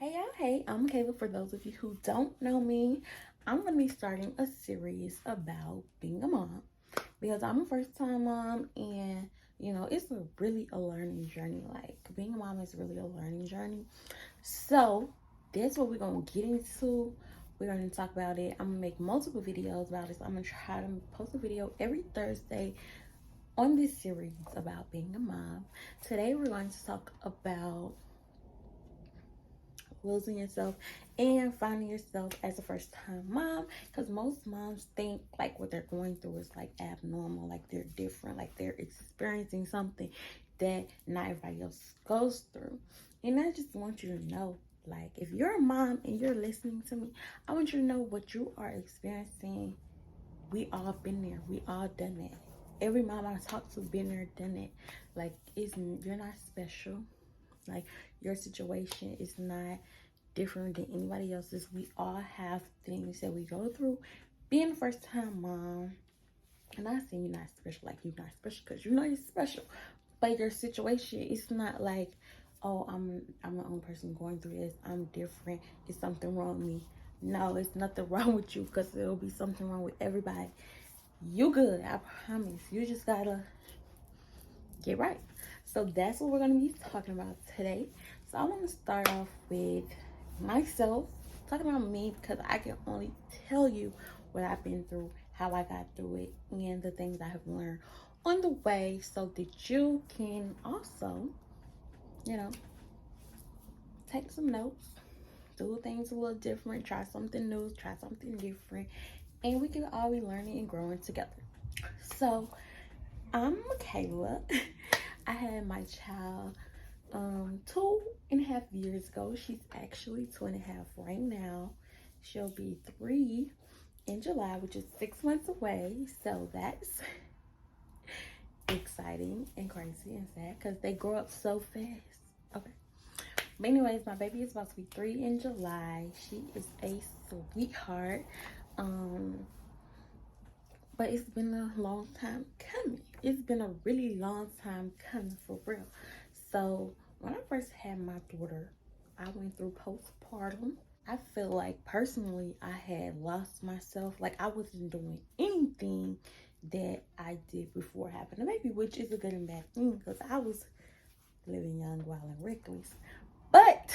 Hey y'all, hey, I'm Kayla. For those of you who don't know me, I'm going to be starting a series about being a mom because I'm a first time mom and it's really a learning journey. Like being a mom is really a learning journey. So that's what we're going to get into. We're going to talk about it. I'm going to make multiple videos about this. I'm going to try to post a video every Thursday on this series about being a mom. Today we're going to talk about losing yourself and finding yourself as a first time mom, because most moms think like what they're going through is like abnormal, like they're different, like they're experiencing something that not everybody else goes through. And I just want you to know, like, if you're a mom and you're listening to me, I want you to know what you are experiencing. We all been there, we all done that. Every mom I talk to been there, done it. Like, you're not special. Like, your situation is not different than anybody else's. We all have things that we go through. Being a first time mom, and I say you're not special, like you're not special because you know you're special. But your situation is not like, oh, I'm the only person going through this. I'm different. It's something wrong with me. No, it's nothing wrong with you because there'll be something wrong with everybody. You good, I promise. You just gotta get right. So that's what we're gonna be talking about today. So I want to start off with myself, talking about me, because I can only tell you what I've been through, how I got through it, and the things I have learned on the way, so that you can also, you know, take some notes, do things a little different, try something new, try something different, and we can all be learning and growing together. So I'm Mekayla. I had my child 2.5 years ago. She's actually 2.5 right now. She'll be 3 in July, which is 6 months away. So that's exciting and crazy and sad because they grow up so fast. Okay. But anyways, my baby is about to be 3 in July. She is a sweetheart. Um, but it's been a long time coming. It's been a really long time coming, for real. So when I first had my daughter, I went through postpartum. I feel like personally I had lost myself. Like I wasn't doing anything that I did before having a baby, which is a good and bad thing because I was living young, wild, and reckless. But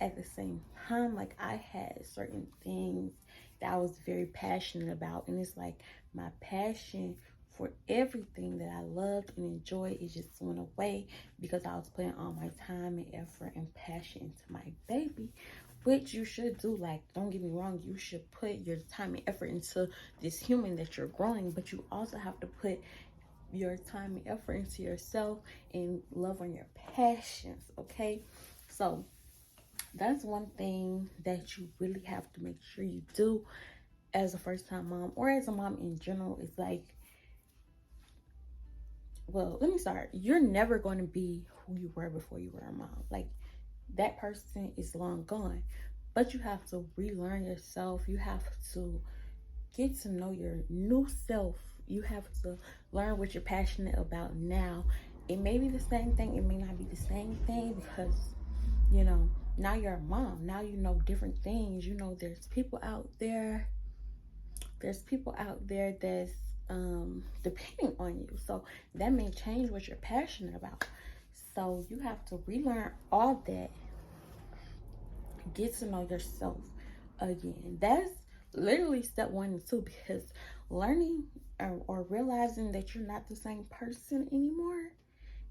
at the same time, like I had certain things that I was very passionate about, and it's like my passion for everything that I loved and enjoyed, it just went away because I was putting all my time and effort and passion into my baby, which you should do. Like, don't get me wrong, you should put your time and effort into this human that you're growing, but you also have to put your time and effort into yourself and love on your passions. Okay, so that's one thing that you really have to make sure you do as a first time mom, or as a mom in general. Is like, well, let me start. You're never going to be who you were before you were a mom. Like, that person is long gone. But you have to relearn yourself. You have to get to know your new self. You have to learn what you're passionate about now. It may be the same thing, it may not be the same thing, because now you're a mom. Now you know different things. There's people out there that's depending on you. So that may change what you're passionate about. So you have to relearn all that. Get to know yourself again. That's literally step 1 and 2, because learning or realizing that you're not the same person anymore,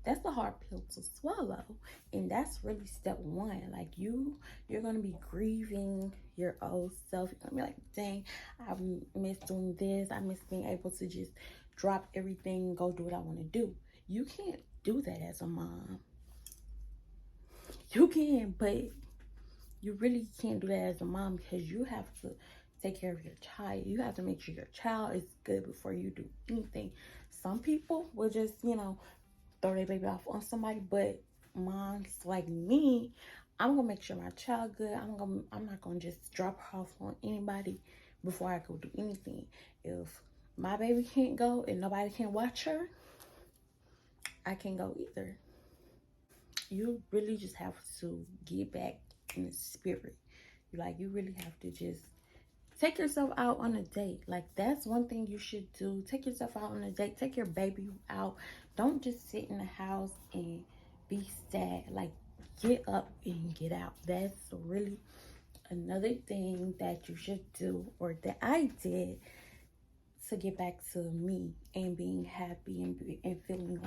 that's a hard pill to swallow. And that's really step 1. Like, you're gonna be grieving your old self. You're gonna be like, dang, I miss doing this. I miss being able to just drop everything and go do what I want to do. You can't do that as a mom. You can, but you really can't do that as a mom, because you have to take care of your child. You have to make sure your child is good before you do anything. Some people will just, throw their baby off on somebody, but moms like me, I'm gonna make sure my child good. I'm not gonna just drop her off on anybody before I go do anything. If my baby can't go and nobody can watch her, I can't go either. you really just have to get back in the spirit. You really have to just take yourself out on a date. Like, that's one thing you should do. Take yourself out on a date. Take your baby out. Don't just sit in the house and be sad. Like, get up and get out. That's really another thing that you should do, or that I did, to get back to me and being happy and feeling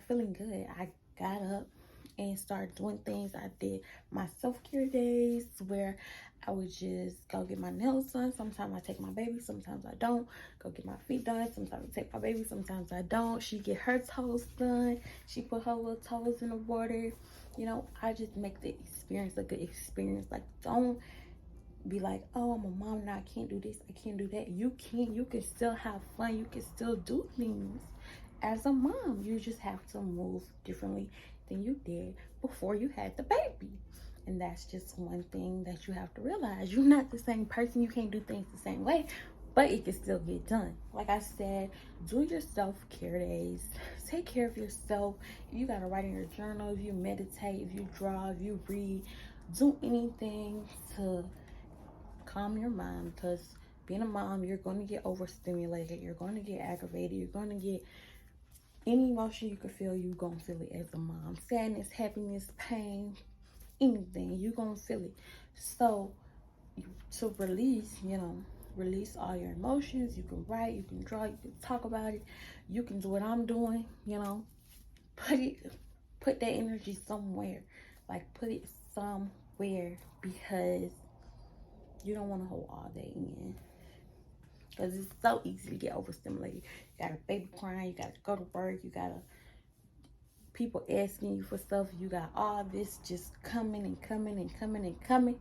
feeling good. I got up and started doing things. I did my self-care days where I would just go get my nails done. Sometimes I take my baby, sometimes I don't. Go get my feet done. Sometimes I take my baby, sometimes I don't. She get her toes done. She put her little toes in the water. I just make the experience a good experience. Like, don't be like, oh, I'm a mom now, I can't do this, I can't do that. You can still have fun. You can still do things as a mom. You just have to move differently than you did before you had the baby. And that's just one thing that you have to realize. You're not the same person. You can't do things the same way, but it can still get done. Like I said, do your self-care days. Take care of yourself. If you gotta write in your journal, if you meditate, if you draw, if you read, do anything to calm your mind, because being a mom, you're going to get overstimulated, you're going to get aggravated, you're going to get any emotion you can feel. You're going to feel it as a mom. Sadness, happiness, pain, anything, you're going to feel it. So to release all your emotions. You can write, you can draw, you can talk about it, you can do what I'm doing. Put that energy somewhere. Like, put it somewhere, because you don't want to hold all that in, because it's so easy to get overstimulated. You got a baby crying, you got to go to work, you got people asking you for stuff, you got all this just coming and coming and coming and coming.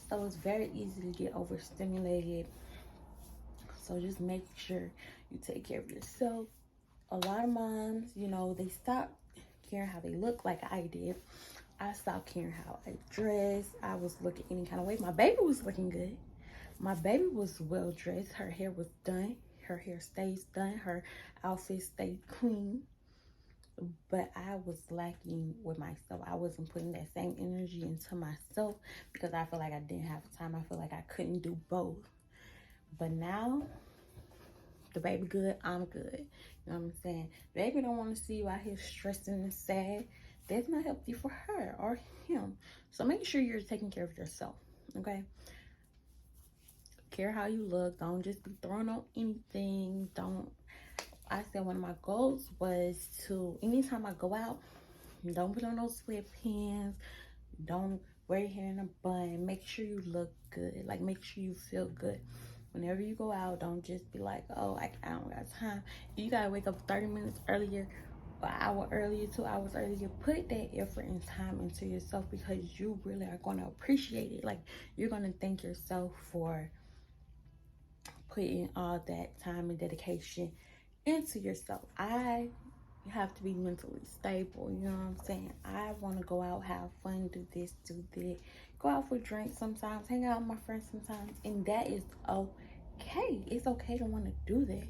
So it's very easy to get overstimulated. So just make sure you take care of yourself. A lot of moms, they stop caring how they look, like I did. I stopped caring how I dressed. I was looking any kind of way. My baby was looking good. My baby was well dressed. Her hair was done. Her hair stays done. Her outfit stayed clean. But I was lacking with myself. I wasn't putting that same energy into myself, because I feel like I didn't have time. I feel like I couldn't do both. But now, the baby good, I'm good. You know what I'm saying? Baby don't want to see you out here stressing and sad. That's not healthy for her or him. So make sure you're taking care of yourself, okay? Care how you look. Don't just be throwing on anything. I said one of my goals was to, anytime I go out, don't put on those sweatpants. Don't wear your hair in a bun. Make sure you look good. Like, make sure you feel good. Whenever you go out, don't just be like, oh, I don't got time. You gotta wake up 30 minutes earlier, an hour earlier, 2 hours earlier. Put that effort and time into yourself, because you really are going to appreciate it. Like, you're going to thank yourself for putting all that time and dedication into yourself. I have to be mentally stable. You know what I'm saying? I want to go out, have fun, do this, do that, go out for drinks sometimes, hang out with my friends sometimes, and that is okay. It's okay to want to do that.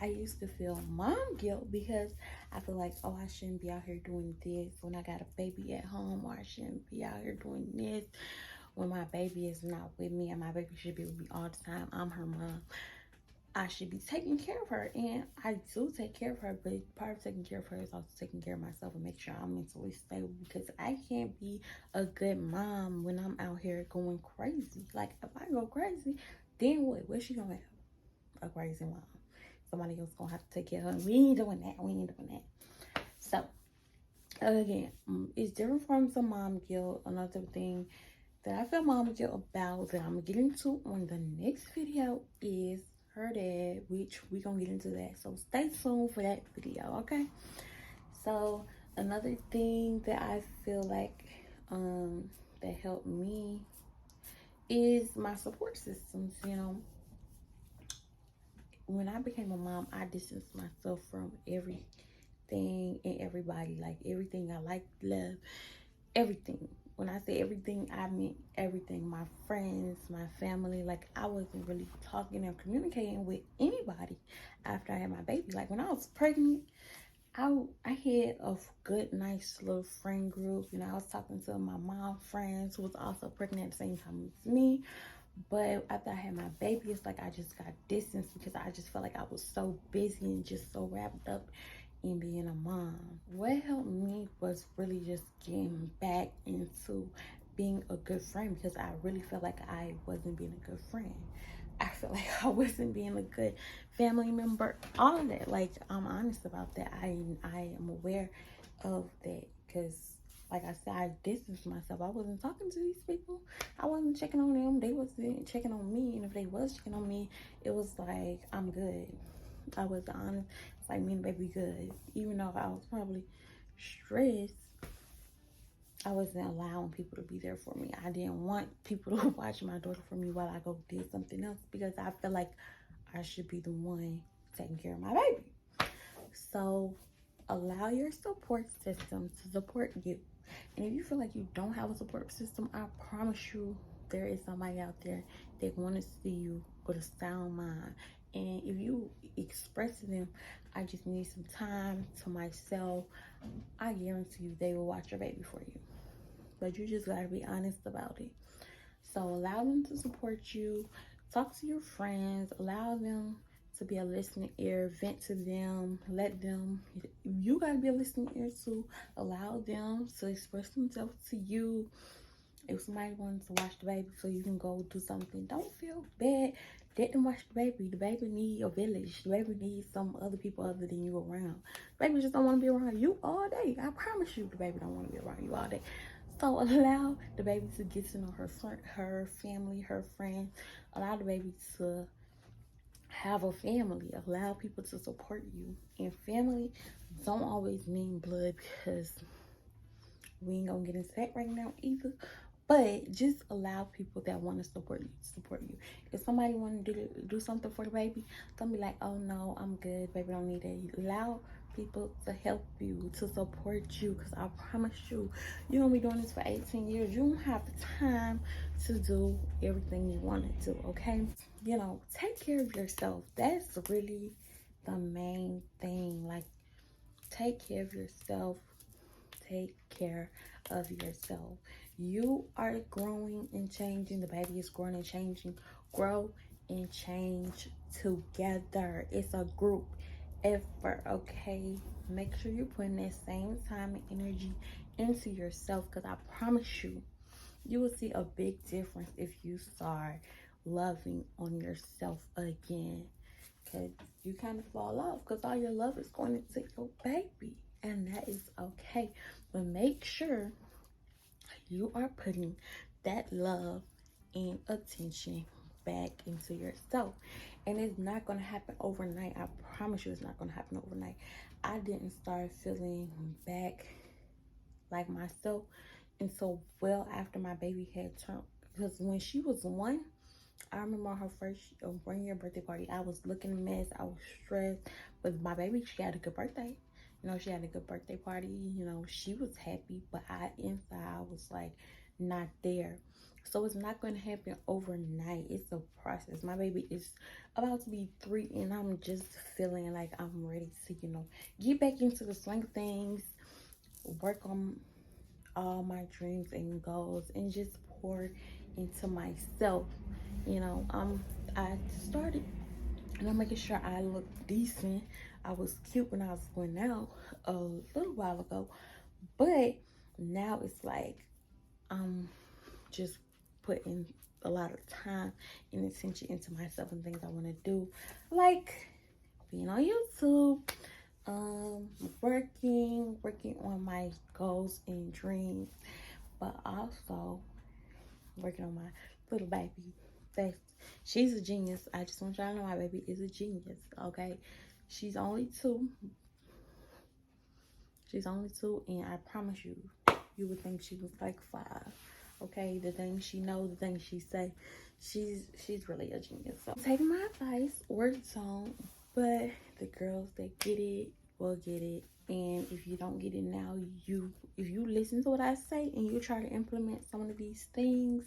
I used to feel mom guilt, because I feel like, oh, I shouldn't be out here doing this when I got a baby at home, or I shouldn't be out here doing this when my baby is not with me, and my baby should be with me all the time. I'm her mom. I should be taking care of her, and I do take care of her, but part of taking care of her is also taking care of myself and make sure I'm mentally stable, because I can't be a good mom when I'm out here going crazy. Like, if I go crazy, then what? What's she gonna have? A crazy mom. Somebody else gonna have to take care of her. We ain't doing that. We ain't doing that. So, again, it's different forms of mom guilt. Another thing that I feel mom guilt about, that I'm gonna get into on the next video, is her dad, which we gonna get into that. So stay tuned for that video, okay? So another thing that I feel like that helped me is my support systems. When I became a mom, I distanced myself from everything and everybody. Like, everything I like, love, everything. When I say everything, I mean everything. My friends, my family. Like, I wasn't really talking and communicating with anybody after I had my baby. Like, when I was pregnant, I had a good, nice little friend group. You know, I was talking to my mom friends who was also pregnant at the same time as me. But after I had my baby, it's like I just got distanced because I just felt like I was so busy and just so wrapped up in being a mom. What helped me was really just getting back into being a good friend, because I really felt like I wasn't being a good friend. I feel like I wasn't being a good family member. All of that. Like, I'm honest about that. I am aware of that, because like I said, I distanced myself. I wasn't talking to these people. I wasn't checking on them. They wasn't checking on me. And if they was checking on me, it was like, I'm good. I was honest. It's like, me and baby good. Even though I was probably stressed, I wasn't allowing people to be there for me. I didn't want people to watch my daughter for me while I go did something else, because I feel like I should be the one taking care of my baby. So allow your support system to support you. And if you feel like you don't have a support system, I promise you there is somebody out there that want to see you with a sound mind. And if you express to them, I just need some time to myself, I guarantee you they will watch your baby for you. But you just gotta be honest about it. So allow them to support you. Talk to your friends. Allow them to be a listening ear. Vent to them. Let them. You gotta be a listening ear too. Allow them to express themselves to you. If somebody wants to watch the baby so you can go do something, don't feel bad. Let them watch the baby. The baby needs a village. The baby needs some other people other than you around. The baby just don't want to be around you all day. I promise you, the baby don't want to be around you all day. So allow the baby to get to know her family, her friends. Allow the baby to have a family. Allow people to support you. And family don't always mean blood, because we ain't gonna get into that right now either. But just allow people that want to support you to support you. If somebody want to do something for the baby, don't be like, oh no, I'm good, baby, don't need it. Allow people to help you, to support you, because I promise you, you're gonna be doing this for 18 years. You don't have the time to do everything you want to do, okay? You know, take care of yourself. That's really the main thing. Like, take care of yourself. Take care of yourself. You are growing and changing. The baby is growing and changing. Grow and change together. It's a group effort, okay? Make sure you're putting that same time and energy into yourself, because I promise you, you will see a big difference if you start loving on yourself again. Because you kind of fall off because all your love is going into your baby, and that is okay. But make sure you are putting that love and attention back into yourself. And it's not going to happen overnight. I promise you, it's not going to happen overnight. I didn't start feeling back like myself until well after my baby had turned. Because when she was 1, I remember her first 1 year birthday party. I was looking a mess. I was stressed. But my baby, she had a good birthday. You know, she had a good birthday party. You know, she was happy. But inside, I was like, not there. So it's not going to happen overnight. It's a process. My baby is about to be 3, and I'm just feeling like I'm ready to, you know, get back into the swing of things, work on all my dreams and goals, and just pour into myself. You know, I started, and I'm making sure I look decent. I was cute when I was going out a little while ago, but now it's like I'm just putting a lot of time and attention into myself and things I want to do, like being on YouTube, working on my goals and dreams, but also working on my little baby. That's, she's a genius. I just want y'all to know my baby is a genius, okay? She's only 2. She's only 2, and I promise you, you would think she was like 5. Okay, the things she knows, the things she say, she's really a genius. So take my advice or don't, but the girls that get it will get it. And if you don't get it now, if you listen to what I say and you try to implement some of these things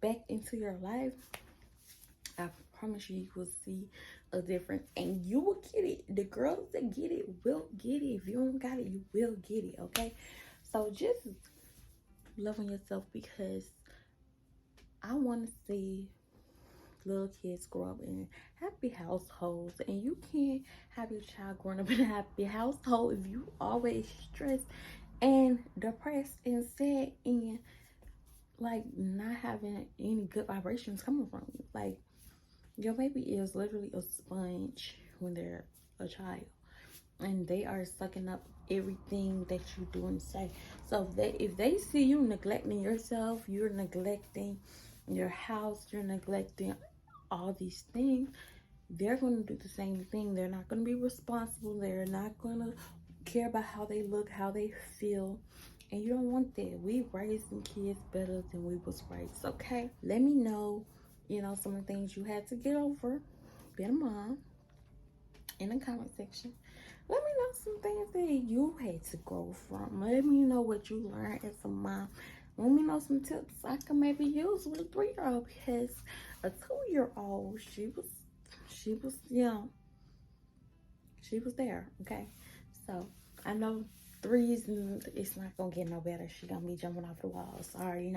back into your life, I promise you, you will see a difference, and you will get it. The girls that get it will get it. If you don't got it, you will get it. Okay, so just love on yourself, because I want to see little kids grow up in happy households, and you can't have your child growing up in a happy household if you always stressed and depressed and sad, and like not having any good vibrations coming from you. Like, your baby is literally a sponge when they're a child, and they are sucking up everything that you do and say. So if they see you neglecting yourself, you're neglecting your house, you're neglecting all these things, they're going to do the same thing. They're not going to be responsible. They're not going to care about how they look, how they feel. And you don't want that. We raising kids better than we was raised, okay? Let me know, some of the things you had to get over being a mom in the comment section. Let me know some things that you had to grow from. Let me know what you learned as a mom. Let me know some tips I can maybe use with a 3-year-old, because a 2-year-old, she was young. She was there, okay? So I know 3s, it's not gonna get no better. She gonna be jumping off the wall. Sorry,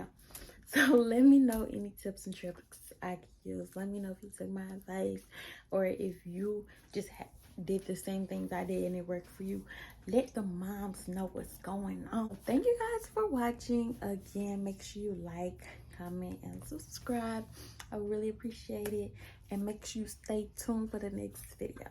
So let me know any tips and tricks I can use. Let me know if you took my advice, or if you just did the same things I did and it worked for you. Let the moms know what's going on. Thank you guys for watching. Again, make sure you like, comment, and subscribe. I really appreciate it. And make sure you stay tuned for the next video.